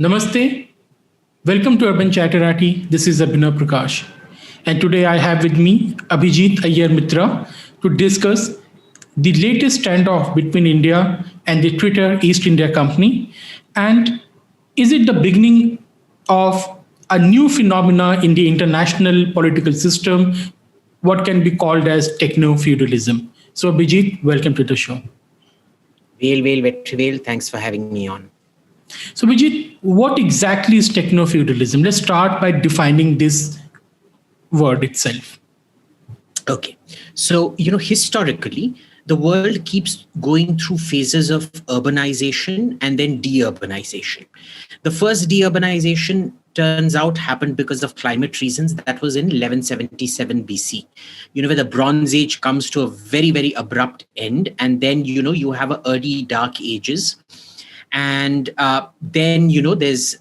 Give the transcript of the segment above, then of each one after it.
Namaste. Welcome to Urban Chatterati. This is Abhinav Prakash. And today I have with me Abhijit Iyer-Mitra to discuss the latest standoff between India and the Twitter East India Company. And is it the beginning of a new phenomena in the international political system, what can be called as Techno-Feudalism? So Abhijit, welcome to the show. Well, thanks for having me on. So Abhijit, what exactly is Techno-Feudalism? Let's start by defining this word itself. Okay, so, historically, the world keeps going through phases of urbanization and then deurbanization. The first deurbanization turns out happened because of climate reasons. That was in 1177 BC, where the Bronze Age comes to a very, very abrupt end. And then, you have a early dark ages. And then, there's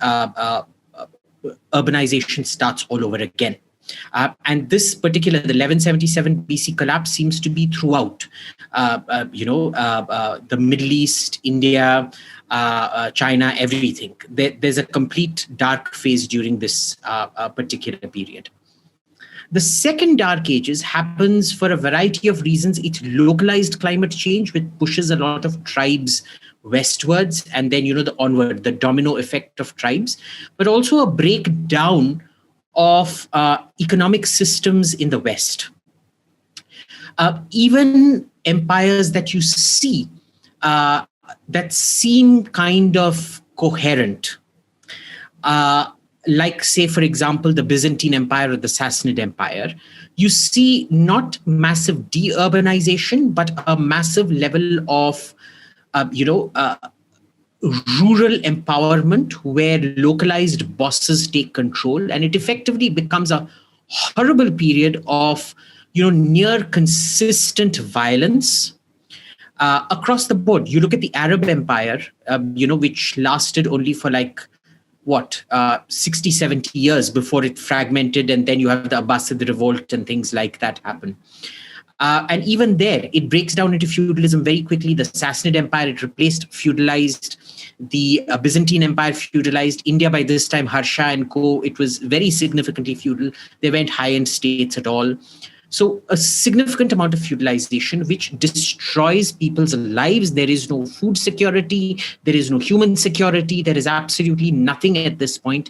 urbanization starts all over again. And this particular, the 1177 BC collapse seems to be throughout, the Middle East, India, China, everything. There's a complete dark phase during this particular period. The second dark ages happens for a variety of reasons. It's localized climate change, which pushes a lot of tribes westwards, and then, the domino effect of tribes, but also a breakdown of economic systems in the West. Even empires that you see that seem kind of coherent, like, say, for example, the Byzantine Empire or the Sassanid Empire, you see not massive deurbanization, but a massive level of, rural empowerment where localized bosses take control, and it effectively becomes a horrible period of, near consistent violence across the board. You look at the Arab Empire, which lasted only for 60, 70 years before it fragmented, and then you have the Abbasid revolt and things like that happen. And even there, it breaks down into feudalism very quickly. The Sassanid Empire, it replaced, feudalized. The Byzantine Empire feudalized. India, by this time, Harsha and co., it was very significantly feudal. They weren't high-end states at all. So a significant amount of feudalization, which destroys people's lives. There is no food security. There is no human security. There is absolutely nothing at this point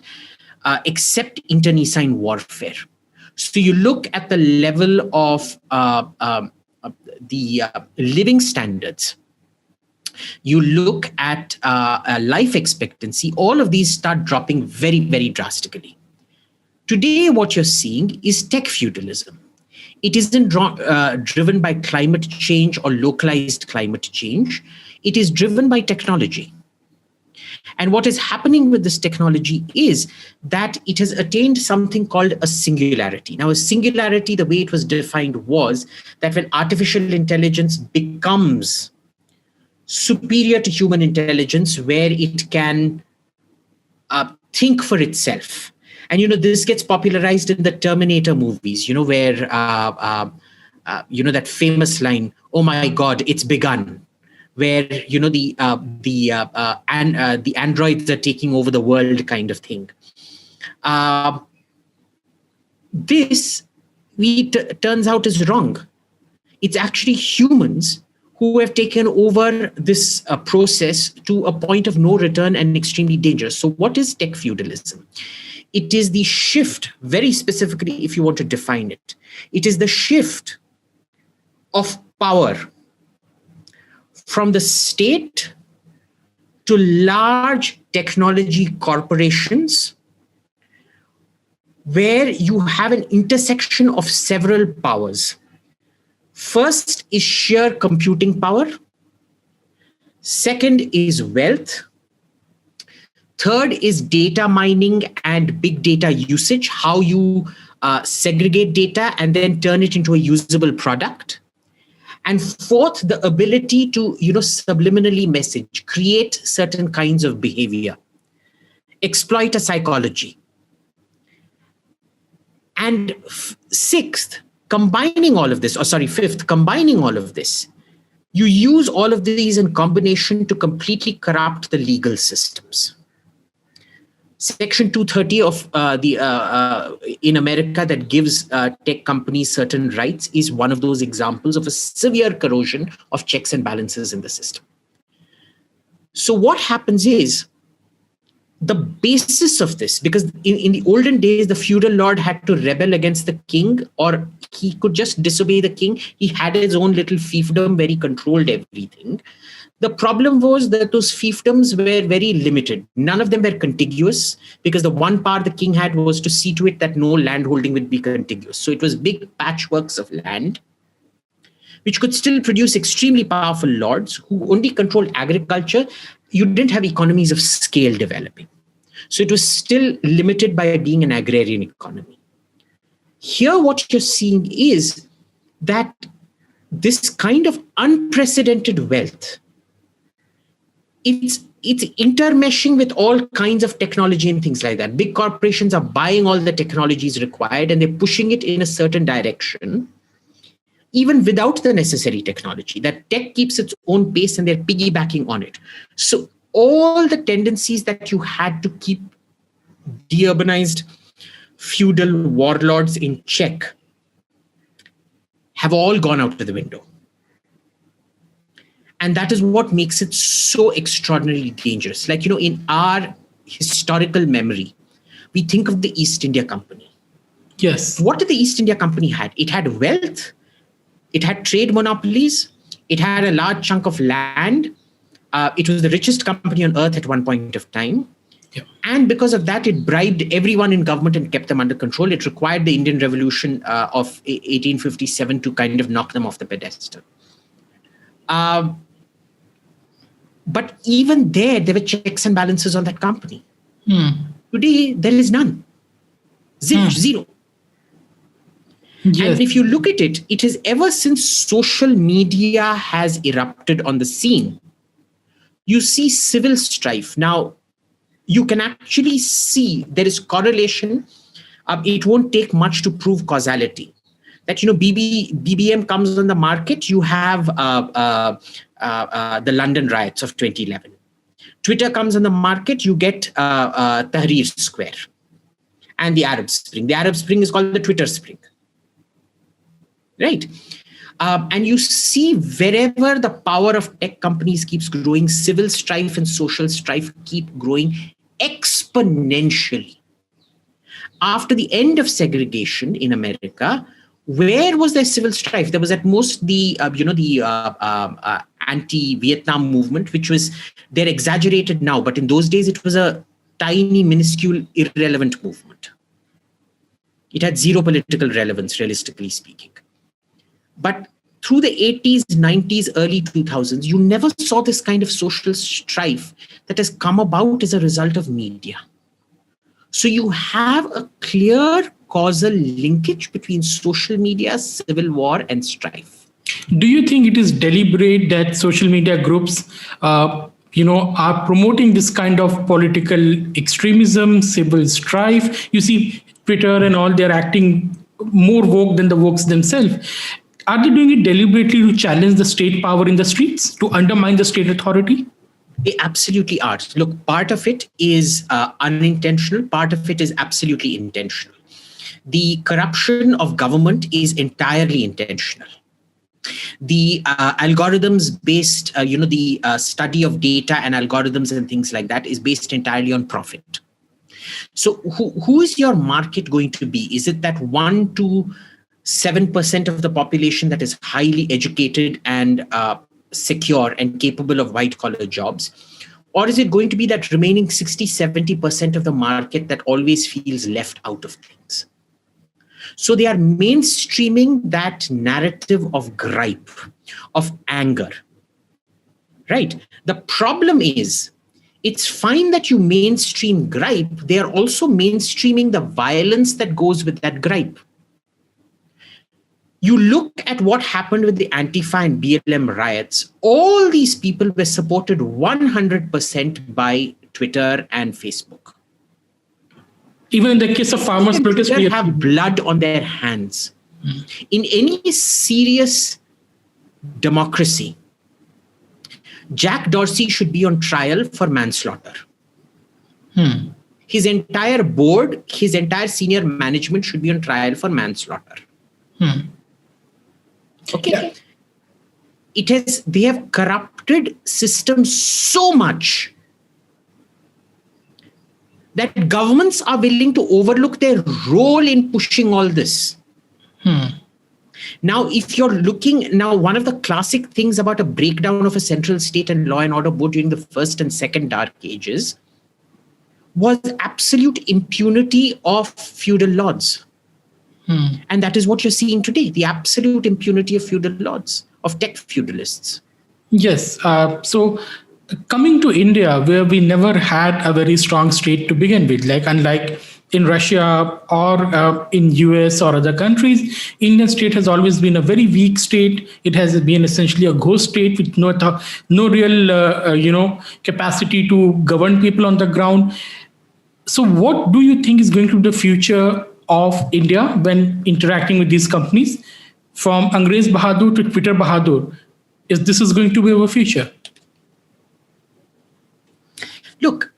except internecine warfare. So you look at the level of the living standards, you look at life expectancy, all of these start dropping very, very drastically. Today, what you're seeing is tech feudalism. It isn't driven by climate change or localized climate change. It is driven by technology. And what is happening with this technology is that it has attained something called a singularity. Now, a singularity, the way it was defined was that when artificial intelligence becomes superior to human intelligence, where it can think for itself. And, this gets popularized in the Terminator movies, where, that famous line, "Oh my God, it's begun," where, the androids are taking over the world kind of thing. This, turns out, is wrong. It's actually humans who have taken over this process to a point of no return and extremely dangerous. So what is tech feudalism? It is the shift, very specifically, if you want to define it, it is the shift of power from the state to large technology corporations, where you have an intersection of several powers. First is sheer computing power. Second is wealth. Third is data mining and big data usage, how you segregate data and then turn it into a usable product. And fourth, the ability to, subliminally message, create certain kinds of behavior, exploit a psychology. And fifth, combining all of this, you use all of these in combination to completely corrupt the legal systems. Section 230 of in America that gives tech companies certain rights is one of those examples of a severe corrosion of checks and balances in the system. So what happens is, the basis of this, because in the olden days, the feudal lord had to rebel against the king, or he could just disobey the king. He had his own little fiefdom where he controlled everything. The problem was that those fiefdoms were very limited. None of them were contiguous, because the one power the king had was to see to it that no landholding would be contiguous. So it was big patchworks of land, which could still produce extremely powerful lords who only controlled agriculture. You didn't have economies of scale developing. So it was still limited by being an agrarian economy. Here, what you're seeing is that this kind of unprecedented wealth, it's intermeshing with all kinds of technology and things like that. Big corporations are buying all the technologies required and they're pushing it in a certain direction, even without the necessary technology. That tech keeps its own pace and they're piggybacking on it. So all the tendencies that you had to keep de-urbanized feudal warlords in check have all gone out of the window. And that is what makes it so extraordinarily dangerous. Like, in our historical memory, we think of the East India Company. Yes. What did the East India Company had? It had wealth. It had trade monopolies. It had a large chunk of land. It was the richest company on earth at one point of time. Yeah. And because of that, it bribed everyone in government and kept them under control. It required the Indian Revolution of 1857 to kind of knock them off the pedestal. But even there were checks and balances on that company. Today, there is none. Zero. Yes. And if you look at it, it is ever since social media has erupted on the scene, you see civil strife. Now, you can actually see there is correlation. It won't take much to prove causality. That, BBM comes on the market, you have the London riots of 2011. Twitter comes on the market, you get Tahrir Square and the Arab Spring. The Arab Spring is called the Twitter Spring. Right? And you see wherever the power of tech companies keeps growing, civil strife and social strife keep growing exponentially. After the end of segregation in America, where was there civil strife? There was at most the anti-Vietnam movement, which was, they're exaggerated now, but in those days it was a tiny, minuscule, irrelevant movement. It had zero political relevance, realistically speaking. But through the 80s, 90s, early 2000s, you never saw this kind of social strife that has come about as a result of media. So you have a clear causal linkage between social media, civil war, and strife. Do you think it is deliberate that social media groups, are promoting this kind of political extremism, civil strife? You see, Twitter and all, they're acting more woke than the wokes themselves. Are they doing it deliberately to challenge the state power in the streets, to undermine the state authority? They absolutely are. Look, part of it is unintentional. Part of it is absolutely intentional. The corruption of government is entirely intentional. The algorithms-based, the study of data and algorithms and things like that is based entirely on profit. So who is your market going to be? Is it that 1 to 7% of the population that is highly educated and secure and capable of white-collar jobs? Or is it going to be that remaining 60, 70% of the market that always feels left out of things? So they are mainstreaming that narrative of gripe, of anger, right? The problem is, it's fine that you mainstream gripe. They are also mainstreaming the violence that goes with that gripe. You look at what happened with the Antifa and BLM riots. All these people were supported 100% by Twitter and Facebook. Even in the case of farmers' protests, they have blood on their hands. In any serious democracy, Jack Dorsey should be on trial for manslaughter. his entire board, his entire senior management should be on trial for manslaughter. Okay. Yeah. They have corrupted systems so much that governments are willing to overlook their role in pushing all this. Now, if you're looking, one of the classic things about a breakdown of a central state and law and order both during the first and second dark ages was absolute impunity of feudal lords. And that is what you're seeing today, the absolute impunity of feudal lords, of tech feudalists. Yes. So coming to India, where we never had a very strong state to begin with, like unlike in Russia or in US or other countries, Indian state has always been a very weak state. It has been essentially a ghost state with no real capacity to govern people on the ground. So what do you think is going to be the future of India when interacting with these companies, from Angrez Bahadur to Twitter Bahadur? This is going to be our future? Look,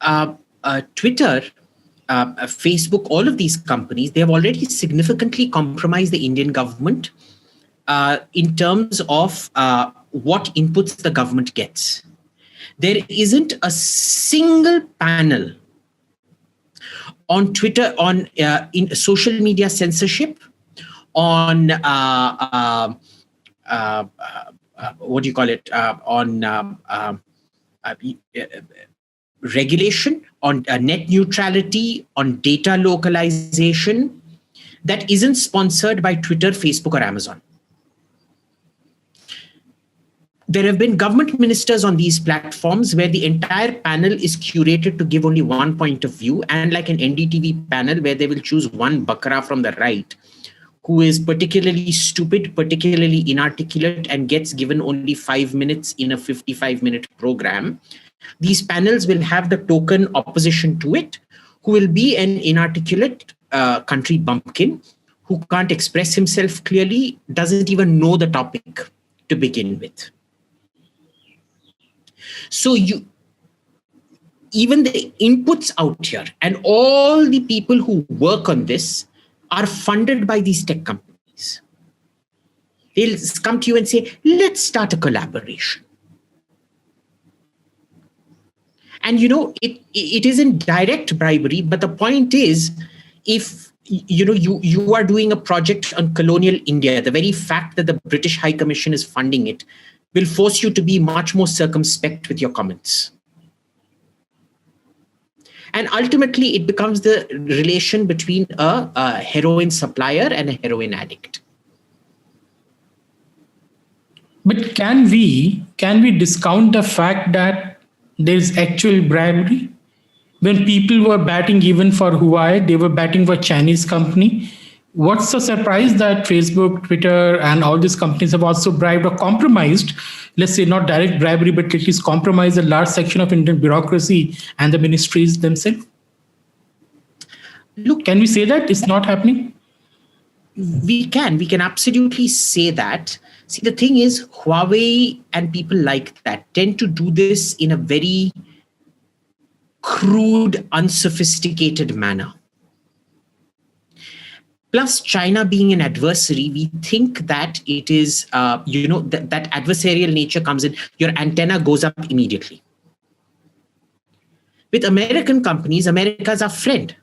Twitter, Facebook, all of these companies, they have already significantly compromised the Indian government in terms of what inputs the government gets. There isn't a single panel on Twitter, in social media censorship, on what do you call it? On regulation, on net neutrality, on data localization, that isn't sponsored by Twitter, Facebook, or Amazon. There have been government ministers on these platforms where the entire panel is curated to give only one point of view, and like an NDTV panel where they will choose one bakra from the right who is particularly stupid, particularly inarticulate, and gets given only 5 minutes in a 55-minute program. These panels will have the token opposition to it, who will be an inarticulate country bumpkin who can't express himself clearly, doesn't even know the topic to begin with. So even the inputs out here and all the people who work on this are funded by these tech companies. They'll come to you and say, let's start a collaboration. And it isn't direct bribery, but the point is, if you are doing a project on colonial India, the very fact that the British High Commission is funding it will force you to be much more circumspect with your comments. And ultimately, it becomes the relation between a heroin supplier and a heroin addict. But can we discount the fact that there's actual bribery? When people were batting even for Huawei, they were batting for Chinese company. What's the surprise that Facebook, Twitter, and all these companies have also bribed or compromised, let's say not direct bribery, but at least compromised a large section of Indian bureaucracy and the ministries themselves? Look, can we say that it's not happening? We can absolutely say that. See, the thing is, Huawei and people like that tend to do this in a very crude, unsophisticated manner. Plus, China being an adversary, we think that it is, that adversarial nature comes in, your antenna goes up immediately. With American companies, America is our friend.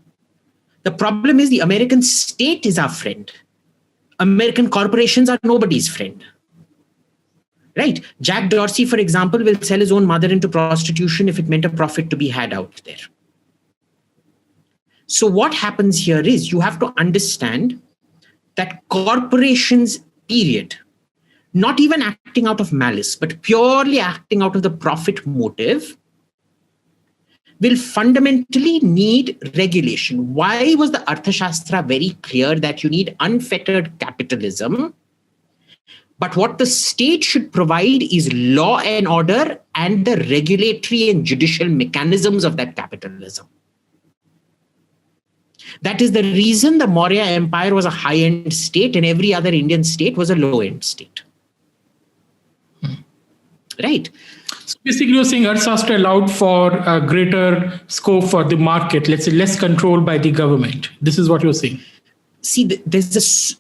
The problem is the American state is our friend. American corporations are nobody's friend. Right? Jack Dorsey, for example, will sell his own mother into prostitution if it meant a profit to be had out there. So what happens here is you have to understand that corporations, period, not even acting out of malice, but purely acting out of the profit motive, will fundamentally need regulation. Why was the Arthashastra very clear that you need unfettered capitalism? But what the state should provide is law and order and the regulatory and judicial mechanisms of that capitalism. That is the reason the Maurya Empire was a high-end state and every other Indian state was a low-end state. Right? So basically, you're saying Arthashastra allowed for a greater scope for the market, let's say less control by the government. This is what you're saying. See, there's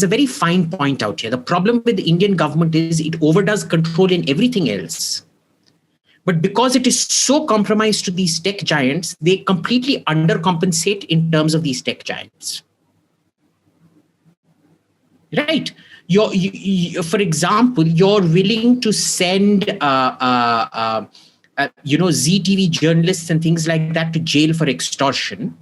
a very fine point out here. The problem with the Indian government is it overdoes control in everything else. But because it is so compromised to these tech giants, they completely undercompensate in terms of these tech giants. Right? For example, you're willing to send ZTV journalists and things like that to jail for extortion,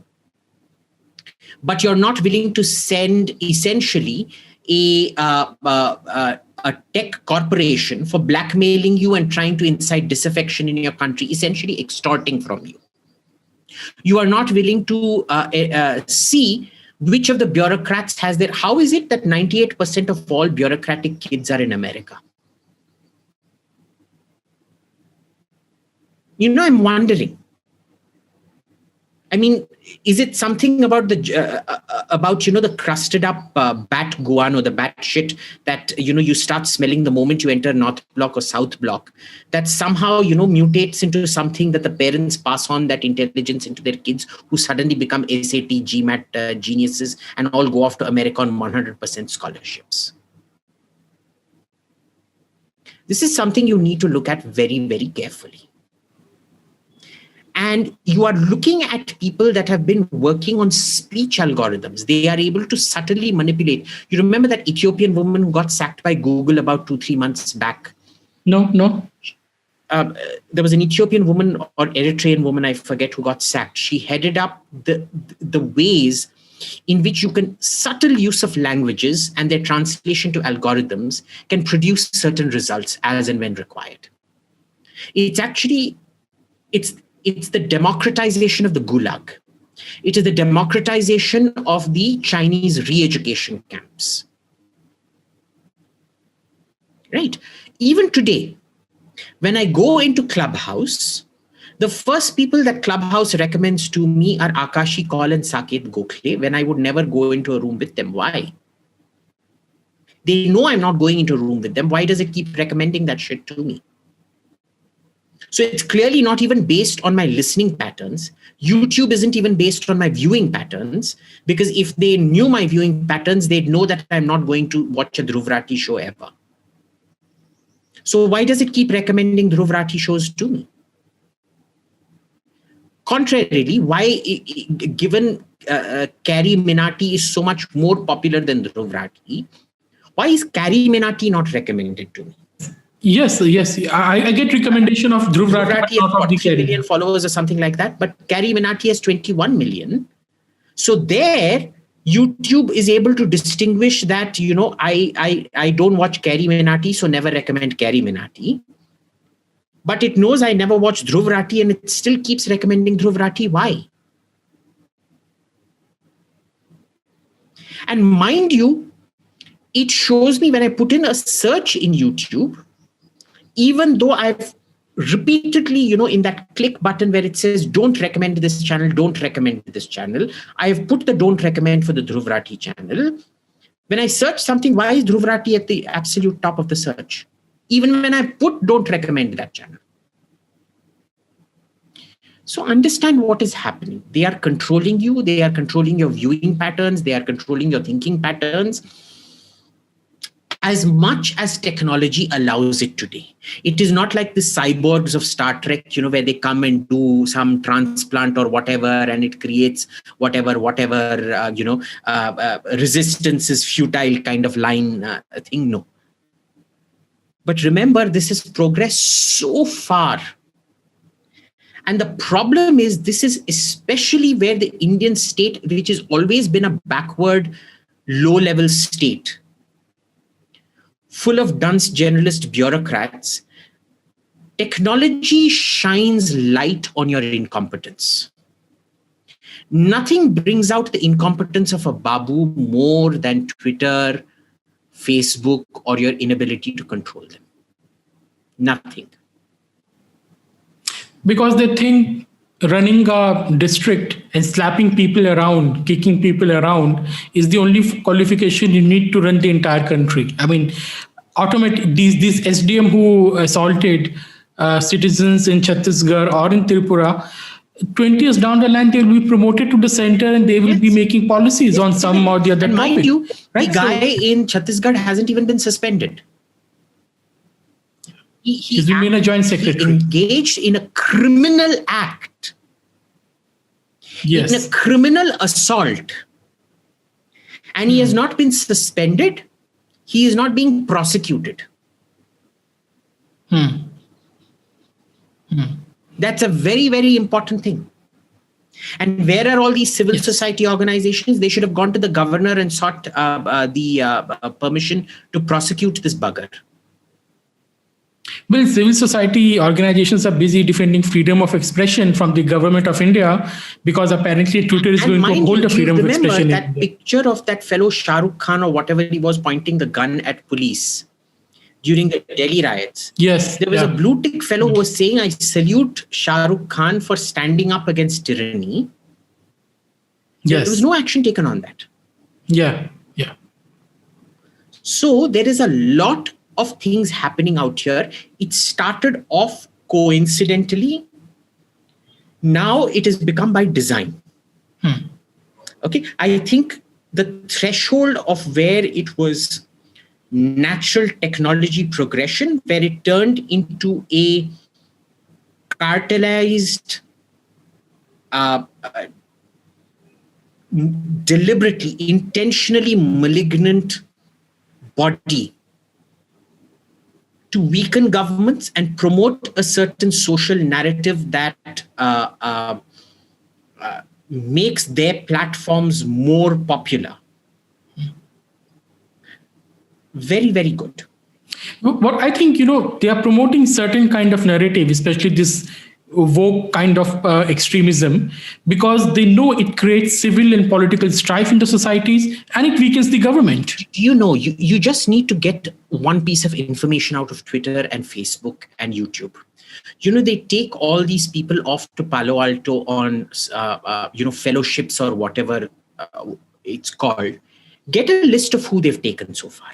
but you're not willing to send essentially a tech corporation for blackmailing you and trying to incite disaffection in your country, essentially extorting from you. You are not willing to see which of the bureaucrats has their... How is it that 98% of all bureaucratic kids are in America? I'm wondering. I mean, is it something about the crusted up bat guano, the bat shit that, you start smelling the moment you enter North Block or South Block, that somehow, mutates into something that the parents pass on that intelligence into their kids, who suddenly become SAT, GMAT geniuses and all go off to America on 100% scholarships? This is something you need to look at very, very carefully. And you are looking at people that have been working on speech algorithms. They are able to subtly manipulate. You remember that Ethiopian woman who got sacked by Google about 2-3 months back? No. There was an Ethiopian woman or Eritrean woman, I forget, who got sacked. She headed up the ways in which you can subtle use of languages and their translation to algorithms can produce certain results as and when required. It's the democratization of the Gulag. It is the democratization of the Chinese re-education camps. Right? Even today, when I go into Clubhouse, the first people that Clubhouse recommends to me are Akashi Kaul and Saket Gokhale, when I would never go into a room with them. Why? They know I'm not going into a room with them. Why does it keep recommending that shit to me? So it's clearly not even based on my listening patterns. YouTube isn't even based on my viewing patterns, because if they knew my viewing patterns, they'd know that I'm not going to watch a Dhruv Rathi show ever. So why does it keep recommending Dhruv Rathi shows to me? Contrarily, why, given Carrie Minati is so much more popular than Dhruv Rathi, why is Carrie Minati not recommended to me? Yes. I get recommendation of Dhruv Rathi has 40 million followers or something like that, but Carrie Minati has 21 million. So there, YouTube is able to distinguish that, I don't watch Carrie Minati, so never recommend Carrie Minati. But it knows I never watch Dhruv Rathi and it still keeps recommending Dhruv Rathi. Why? And mind you, it shows me when I put in a search in YouTube, even though I've repeatedly, in that click button where it says, don't recommend this channel, don't recommend this channel, I've put the don't recommend for the Dhruv Rathi channel. When I search something, why is Dhruv Rathi at the absolute top of the search? Even when I put don't recommend that channel. So understand what is happening. They are controlling you. They are controlling your viewing patterns. They are controlling your thinking patterns. As much as technology allows it today. It is not like the cyborgs of Star Trek, where they come and do some transplant or whatever, and it creates whatever, resistance is futile kind of line thing. No. But remember, this has progressed so far. And the problem is, this is especially where the Indian state, which has always been a backward, low-level state, full of dunce generalist bureaucrats, technology shines light on your incompetence. Nothing brings out the incompetence of a babu more than Twitter, Facebook, or your inability to control them. Nothing. Because they think running a district and slapping people around, kicking people around is the only qualification you need to run the entire country. I mean, automatic these SDM who assaulted citizens in Chhattisgarh or in Tripura, 20 years down the line, they will be promoted to the center and they will be making policies on some or the other and topic. mind you, right? the guy in Chhattisgarh hasn't even been suspended. He's been a joint secretary. Engaged in a criminal act. Yes. In a criminal assault. And he has not been suspended. He is not being prosecuted. That's a very, very important thing. And where are all these civil society organizations? They should have gone to the governor and sought the permission to prosecute this bugger. Well, civil society organizations are busy defending freedom of expression from the government of India, because apparently Twitter is going to hold the freedom of expression. Remember that picture of that fellow Shah Rukh Khan or whatever he was pointing the gun at police during the Delhi riots? Yes. There was a blue tick fellow who was saying, I salute Shah Rukh Khan for standing up against tyranny. Yes. There was no action taken on that. Yeah. So there is a lot of things happening out here. It started off coincidentally. Now it has become by design. Okay. I think the threshold of where it was natural technology progression, where it turned into a cartelized, deliberately, intentionally malignant body to weaken governments and promote a certain social narrative that makes their platforms more popular. Very, very good. What I think, they are promoting certain kind of narrative, especially this woke kind of extremism, because they know it creates civil and political strife in the societies and it weakens the government. You just need to get one piece of information out of Twitter and Facebook and YouTube. They take all these people off to Palo Alto on, fellowships or whatever it's called. Get a list of who they've taken so far.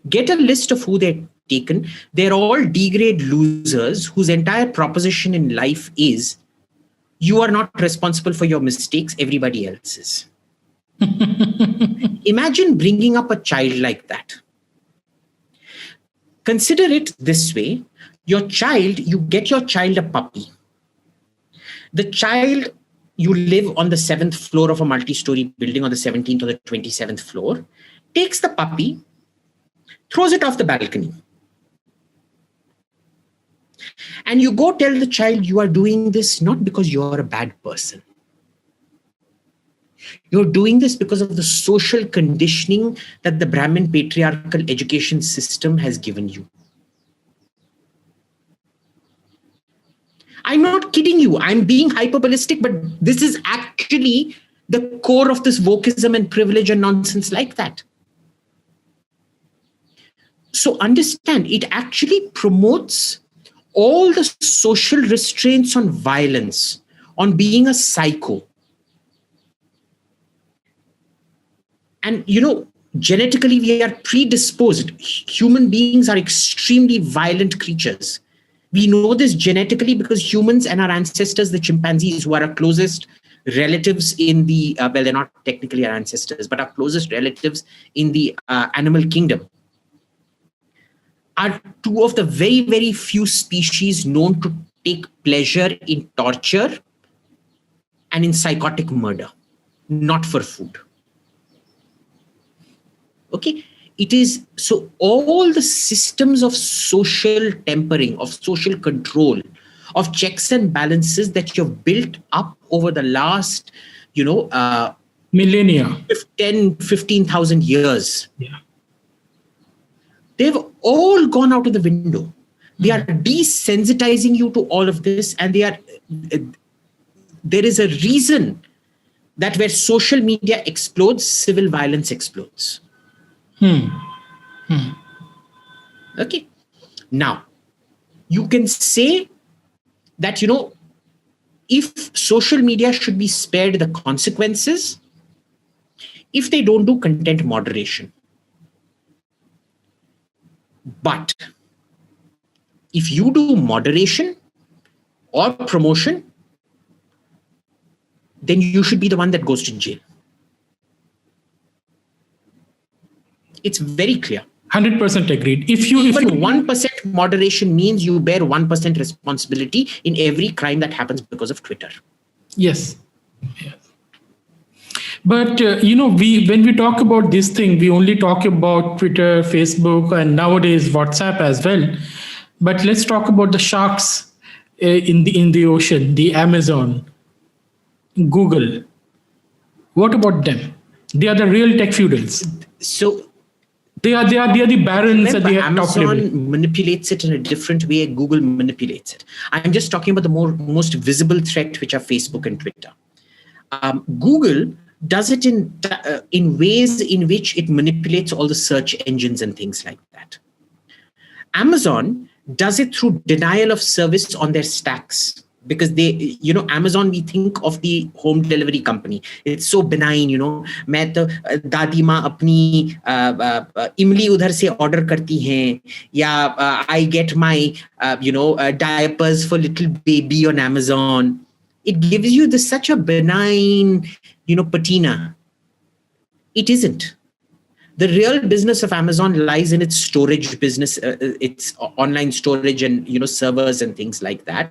Get a list of who they've taken. They're all D-grade losers whose entire proposition in life is, you are not responsible for your mistakes, everybody else is. Imagine bringing up a child like that. Consider it this way. You get your child a puppy. The child, you live on the 7th floor of a multi-story building on the 17th or the 27th floor, takes the puppy, throws it off the balcony. And you go tell the child you are doing this not because you're a bad person. You're doing this because of the social conditioning that the Brahmin patriarchal education system has given you. I'm not kidding you. I'm being hyperbolistic, but this is actually the core of this wokeism and privilege and nonsense like that. So understand, it actually promotes all the social restraints on violence, on being a psycho. And, genetically we are predisposed. Human beings are extremely violent creatures. We know this genetically because humans and our ancestors, the chimpanzees, who are our closest relatives in the, they're not technically our ancestors, but our closest relatives in the animal kingdom, are two of the very, very few species known to take pleasure in torture and in psychotic murder, not for food. Okay, it is, so all the systems of social tempering, of social control, of checks and balances that you've built up over the last, millennia, 15,000 years. Yeah. They've all gone out of the window. They are desensitizing you to all of this, and there is a reason that where social media explodes, civil violence explodes. Okay. Now, you can say that, if social media should be spared the consequences, if they don't do content moderation. But if you do moderation or promotion, then you should be the one that goes to jail. It's very clear. 100% agreed. If you 1% moderation means you bear 1% responsibility in every crime that happens because of Twitter. Yes. But when we talk about this thing, we only talk about Twitter, Facebook, and nowadays WhatsApp as well. But let's talk about the sharks in the ocean, the Amazon, Google. What about them? They are the real tech feudals. So they are the barons at the top level. Amazon manipulates it in a different way. Google manipulates it. I'm just talking about the most visible threat, which are Facebook and Twitter. Google does it in ways in which it manipulates all the search engines and things like that. Amazon does it through denial of service on their stacks, because they, Amazon, we think of the home delivery company. It's so benign, मैं तो दादी माँ अपनी इमली उधर से order करती हैं, या I get my diapers for little baby on Amazon. It gives you such a benign, patina. It isn't. The real business of Amazon lies in its storage business, its online storage and servers and things like that.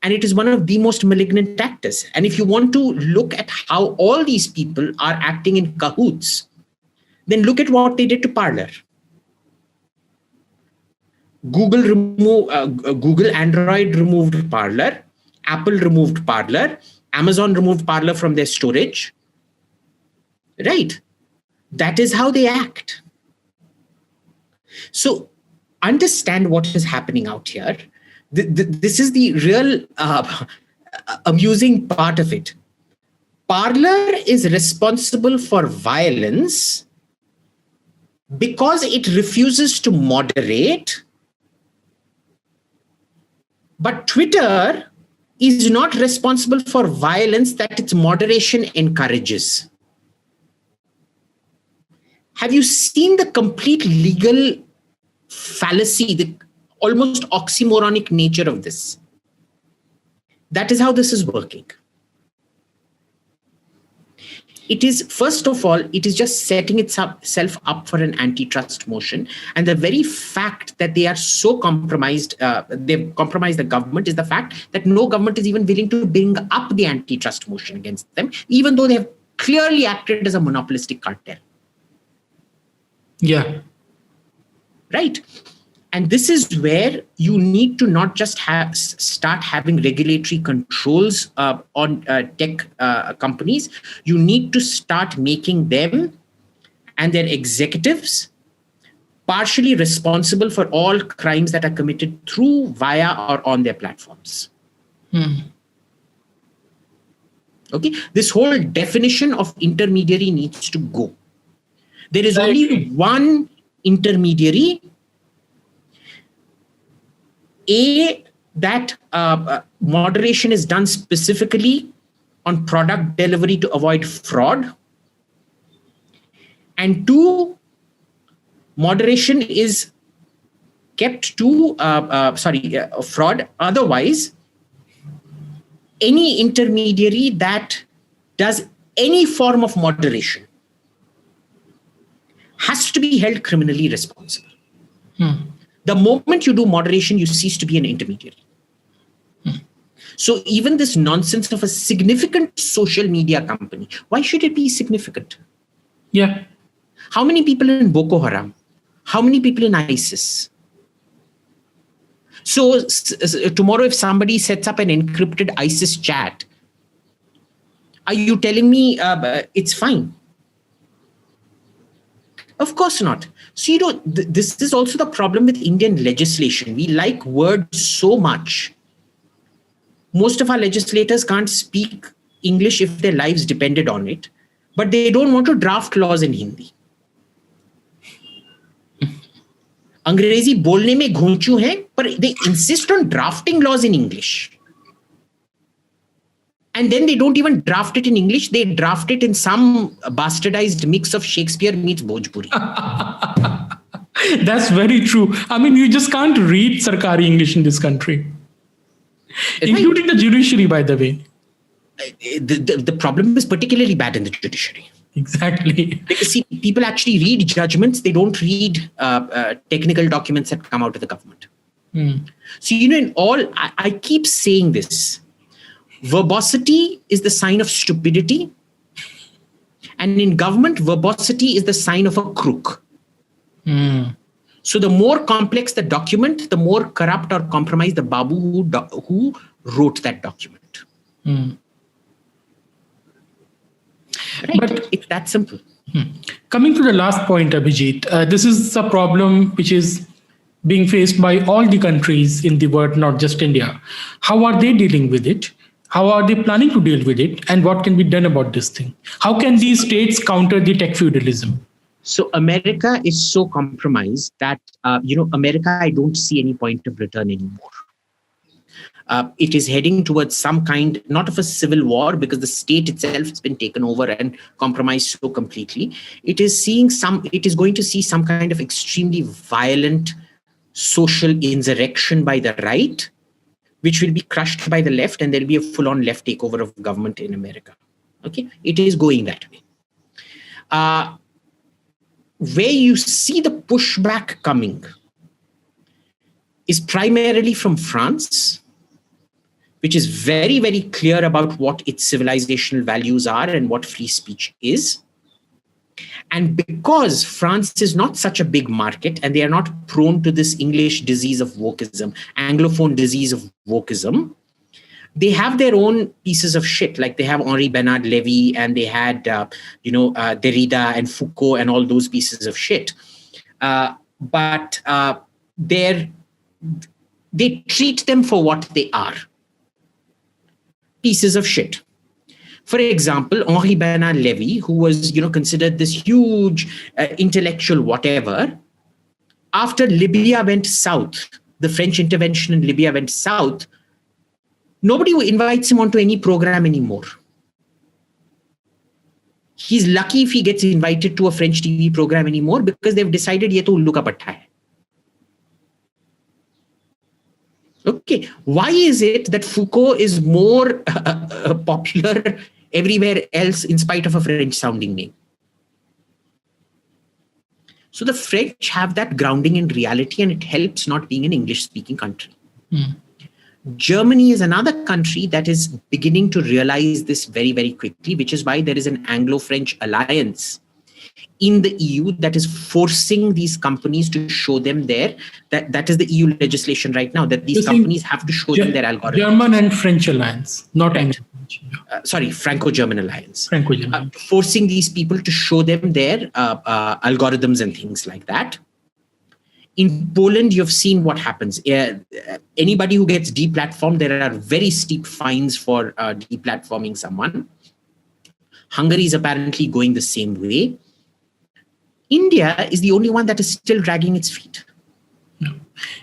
And it is one of the most malignant actors. And if you want to look at how all these people are acting in cahoots, then look at what they did to Parler. Google Android removed Parler, Apple removed Parler, Amazon removed Parler from their storage. Right? That is how they act. So understand what is happening out here. This is the real amusing part of it. Parler is responsible for violence because it refuses to moderate, but Twitter is not responsible for violence that its moderation encourages. Have you seen the complete legal fallacy, the almost oxymoronic nature of this? That is how this is working. It is, first of all, it is just setting itself up for an antitrust motion. And the very fact that they are so compromised, they've compromised the government, is the fact that no government is even willing to bring up the antitrust motion against them, even though they have clearly acted as a monopolistic cartel. Yeah. Right. And this is where you need to not just start having regulatory controls on tech companies. You need to start making them and their executives partially responsible for all crimes that are committed through, via, or on their platforms. Okay. This whole definition of intermediary needs to go. There is only one intermediary. That moderation is done specifically on product delivery to avoid fraud. And two, moderation is kept to fraud. Otherwise, any intermediary that does any form of moderation has to be held criminally responsible. The moment you do moderation, you cease to be an intermediary. So even this nonsense of a significant social media company, why should it be significant? Yeah. How many people in Boko Haram? How many people in ISIS? So tomorrow, if somebody sets up an encrypted ISIS chat, are you telling me it's fine? Of course not. So, this is also the problem with Indian legislation. We like words so much. Most of our legislators can't speak English if their lives depended on it, but they don't want to draft laws in Hindi. अंग्रेजी बोलने में घोंचू हैं, पर they insist on drafting laws in English. And then they don't even draft it in English. They draft it in some bastardized mix of Shakespeare meets Bhojpuri. That's very true. I mean, you just can't read Sarkari English in this country, including the judiciary, by the way. The problem is particularly bad in the judiciary. Exactly. Because see, people actually read judgments. They don't read technical documents that come out of the government. So, in all, I keep saying this. Verbosity is the sign of stupidity. And in government, verbosity is the sign of a crook. So the more complex the document, the more corrupt or compromised the Babu who wrote that document. Right? But it's that simple. Coming to the last point, Abhijit, this is a problem which is being faced by all the countries in the world, not just India. How are they dealing with it? How are they planning to deal with it? And what can be done about this thing? How can these states counter the tech feudalism? So America is so compromised that, America, I don't see any point of return anymore. It is heading towards some kind, not of a civil war, because the state itself has been taken over and compromised so completely. It is going to see some kind of extremely violent social insurrection by the right, which will be crushed by the left, and there'll be a full-on left takeover of government in America. Okay, it is going that way. Where you see the pushback coming is primarily from France, which is very, very clear about what its civilizational values are and what free speech is. And because France is not such a big market and they are not prone to this English disease of wokeism, Anglophone disease of wokeism, they have their own pieces of shit. Like they have Henri Bernard Levy and they had, Derrida and Foucault and all those pieces of shit. But they treat them for what they are. Pieces of shit. For example, Henri Bernard Levy, who was, considered this huge intellectual whatever, after Libya went south, the French intervention in Libya went south, nobody invites him onto any program anymore. He's lucky if he gets invited to a French TV program anymore because they've decided ye to ullu ka patta hai. Okay, why is it that Foucault is more popular everywhere else in spite of a French sounding name? So the French have that grounding in reality and it helps not being an English speaking country. Germany is another country that is beginning to realize this very, very quickly, which is why there is an Anglo-French alliance in the EU that is forcing these companies to show them that is the EU legislation right now, that these companies have to show them their algorithms. German and French alliance, not Anglo-French. Franco-German alliance. Franco-German. Forcing these people to show them their algorithms and things like that. In Poland, you've seen what happens. Anybody who gets deplatformed, there are very steep fines for deplatforming someone. Hungary is apparently going the same way. India is the only one that is still dragging its feet.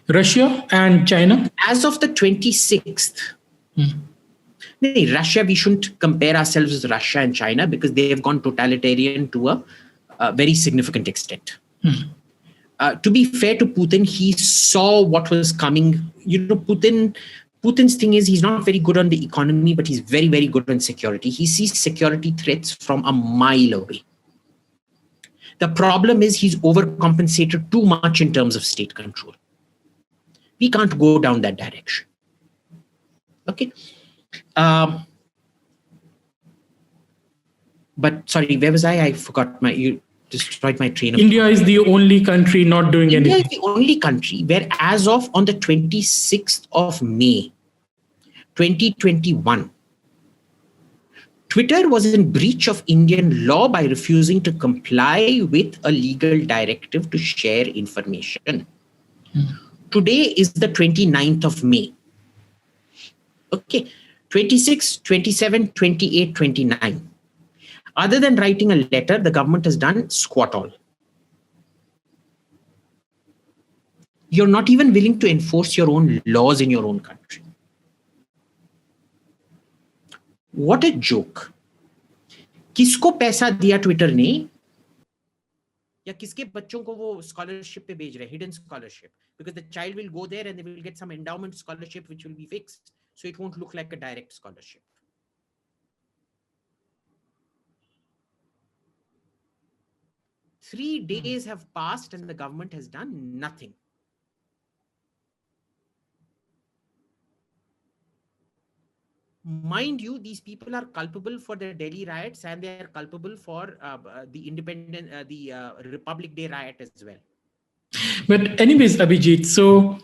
Russia and China? As of the 26th, Russia, we shouldn't compare ourselves with Russia and China because they have gone totalitarian to a very significant extent. To be fair to Putin, he saw what was coming. Putin's thing is he's not very good on the economy, but he's very, very good on security. He sees security threats from a mile away. The problem is he's overcompensated too much in terms of state control. We can't go down that direction. Okay. But sorry, where was I? I forgot you destroyed my train of thought. India is the only country not doing anything. India is the only country where as of on the 26th of May, 2021, Twitter was in breach of Indian law by refusing to comply with a legal directive to share information. Today is the 29th of May. Okay, 26, 27, 28, 29. Other than writing a letter, the government has done squat all. You're not even willing to enforce your own laws in your own country. What a joke. किसको पैसा दिया Twitter ने या किसके बच्चों को वो scholarship पे भेज रहे हैं, hidden scholarship, because the child will go there and they will get some endowment scholarship which will be fixed, so it won't look like a direct scholarship. Three days have passed and the government has done nothing. Mind you, these people are culpable for the Delhi riots and they are culpable for the Republic Day riot as well. But anyways, Abhijit, so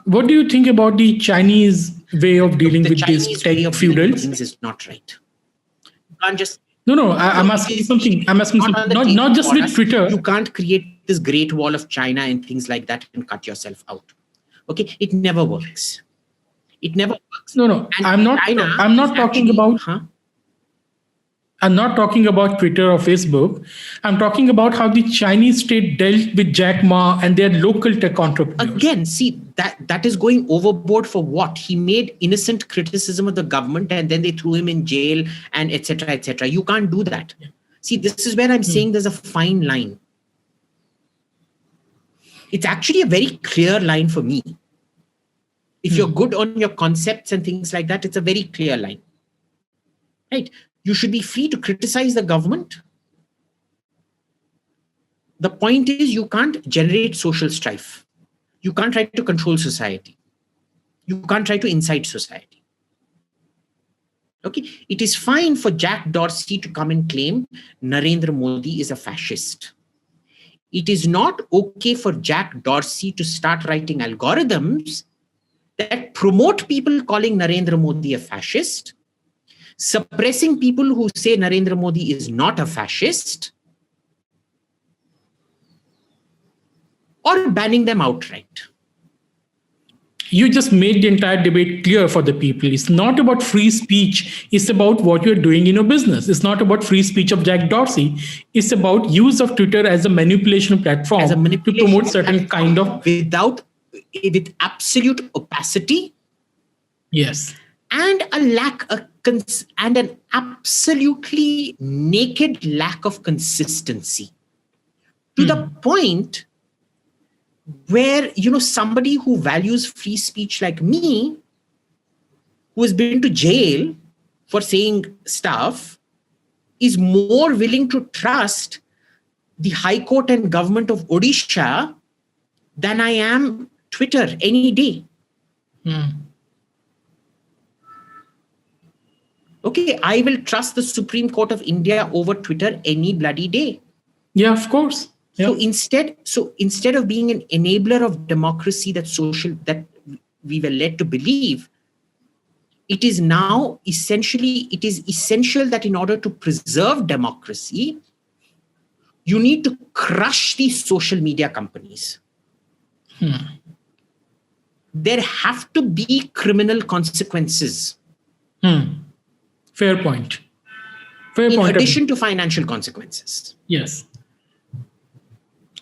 what do you think about the Chinese way of dealing with these tech feudals? Things is not right. You can't just I'm asking something. I'm asking something. Not just with Twitter. You can't create this great wall of China and things like that and cut yourself out. Okay, it never works. It never works. No. And I'm not talking about. I'm not talking about Twitter or Facebook. I'm talking about how the Chinese state dealt with Jack Ma and their local tech entrepreneurs. Again, see, that is going overboard for what? He made innocent criticism of the government and then they threw him in jail and etc. etc. You can't do that. Yeah. See, this is where I'm saying there's a fine line. It's actually a very clear line for me. If you're good on your concepts and things like that, it's a very clear line. Right? You should be free to criticize the government. The point is, you can't generate social strife. You can't try to control society. You can't try to incite society. Okay, it is fine for Jack Dorsey to come and claim Narendra Modi is a fascist. It is not okay for Jack Dorsey to start writing algorithms that promote people calling Narendra Modi a fascist, suppressing people who say Narendra Modi is not a fascist, or banning them outright. You just made the entire debate clear for the people. It's not about free speech. It's about what you're doing in your business. It's not about free speech of Jack Dorsey. It's about use of Twitter as a manipulation platform to promote certain kind of... With absolute opacity. Yes. And an absolutely naked lack of consistency. To the point where, somebody who values free speech like me, who has been to jail for saying stuff, is more willing to trust the High Court and government of Odisha than I am Twitter any day. Okay, I will trust the Supreme Court of India over Twitter any bloody day. Yeah, of course. Yeah. So instead of being an enabler of democracy that we were led to believe, it is essential that in order to preserve democracy, you need to crush these social media companies. There have to be criminal consequences. Fair point. In addition to financial consequences. Yes.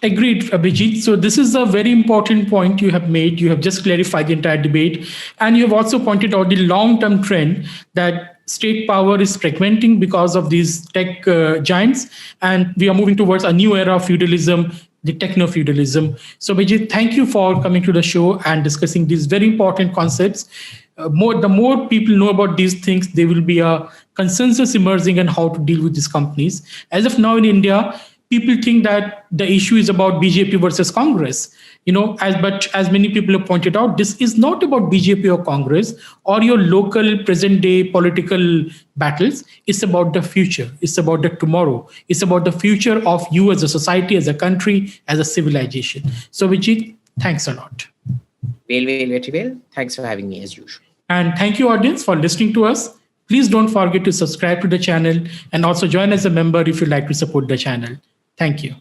Agreed, Abhijit. So this is a very important point you have made. You have just clarified the entire debate. And you have also pointed out the long-term trend that state power is fragmenting because of these tech giants. And we are moving towards a new era of feudalism, the Techno-Feudalism. So Abhijit, thank you for coming to the show and discussing these very important concepts. The more people know about these things, there will be a consensus emerging on how to deal with these companies. As of now in India, people think that the issue is about BJP versus Congress. But as many people have pointed out, this is not about BJP or Congress or your local present day political battles. It's about the future. It's about the tomorrow. It's about the future of you as a society, as a country, as a civilization. So Vijit, thanks a lot. Well. Thanks for having me as usual. And thank you, audience, for listening to us. Please don't forget to subscribe to the channel and also join as a member if you'd like to support the channel. Thank you.